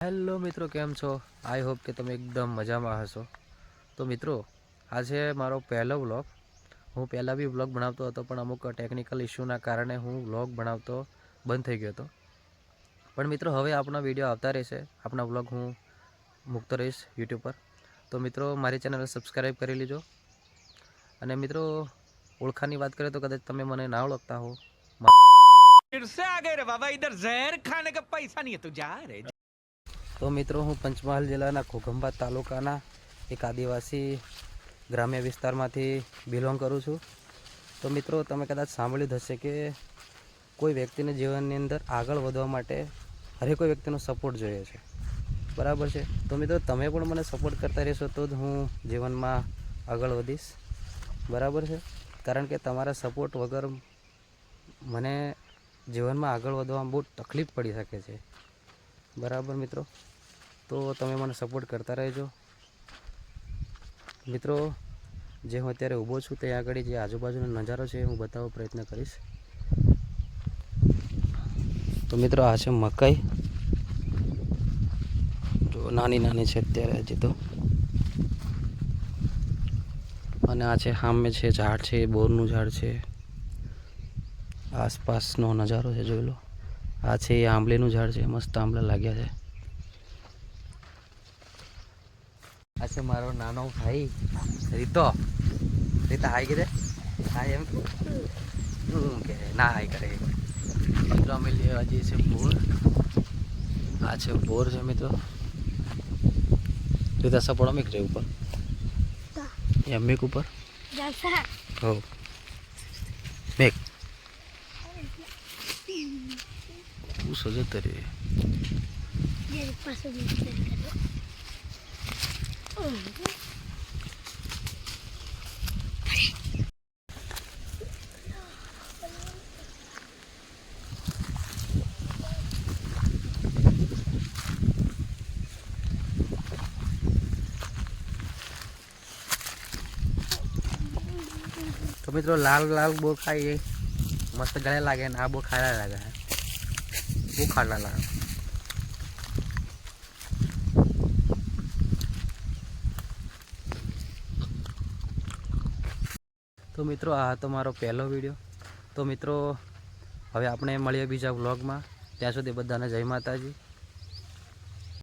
Hello મિત્રો, કેમ છો? આઈ હોપ કે તમે એકદમ મજામાં હશો. તો મિત્રો, આજે મારો પહેલો વ્લોગ. હું પહેલાં બી વ્લોગ બનાવતો હતો, પણ અમુક ટેકનિકલ ઇસ્યુના કારણે હું વ્લોગ બનાવતો બંધ થઈ ગયો હતો. પણ મિત્રો, હવે આપણા વિડીયો આવતા રહેશે. આપણા વ્લોગ હું મૂકતો રહીશ યુટ્યુબ પર. તો મિત્રો, મારી ચેનલ સબસ્ક્રાઈબ કરી લેજો. અને મિત્રો, ઓળખાણની વાત કરીએ તો કદાચ તમે મને ના ઓળખતા હો. फिर से आ गए रे बाबा, इधर जहर खाने का पैसा नहीं है, तू जा रे। તો મિત્રો, હું પંચમહાલ જિલ્લાના ઘોઘંબા તાલુકાના એક આદિવાસી ગ્રામ્ય વિસ્તારમાંથી બિલોંગ કરું છું. તો મિત્રો, તમે કદાચ સાંભળ્યું જ હશે કે કોઈ વ્યક્તિને જીવનની અંદર આગળ વધવા માટે હરેક કોઈ વ્યક્તિનો સપોર્ટ જોઈએ છે, બરાબર છે? તો મિત્રો, તમે પણ મને સપોર્ટ કરતા રહેશો તો જ હું જીવનમાં આગળ વધીશ, બરાબર છે? કારણ કે તમારા સપોર્ટ વગર મને જીવનમાં આગળ વધવામાં બહુ તકલીફ પડી શકે છે, બરાબર મિત્રો? તો તમે મને સપોર્ટ કરતા રહેજો. મિત્રો, જે હું અત્યારે ઊભો છું ત્યાં આગળ જે આજુબાજુનો નજારો છે હું બતાવવાનો પ્રયત્ન કરીશ. તો મિત્રો, આ છે મકાઈ. જો નાની નાની છે અત્યારે હજી તો. અને આ છે સામે છે ઝાડ છે, બોરનું ઝાડ છે. આસપાસનો નજારો છે, જોઈ લો. આ છે એ આંબલીનું ઝાડ છે, મસ્ત આંબલા લાગ્યા છે. આ છે મારો નાનો ભાઈ રીતો. રીતા હાઈ કરે, હાઈ એમ કે ના હાઈ કરે. મિત્રો, અમે લેવા જઈએ છીએ બોર. આ છે બોર છે મિત્રો. રીતા સપોર્ટ અમીક છે ઉપર, અમીક ઉપર હો મેક તું સજત રે. તો મિત્રો, લાલ લાલ બહુ ખાઈ મસ્ત ગળે લાગે ને આ બહુ ખાડા લાગે, બહુ ખાડા લાગે. તો મિત્રો, આ હતો મારો પહેલો વિડીયો. તો મિત્રો, હવે આપણે મળીએ બીજા વ્લોગમાં. ત્યાં સુધી બધાને જય માતાજી.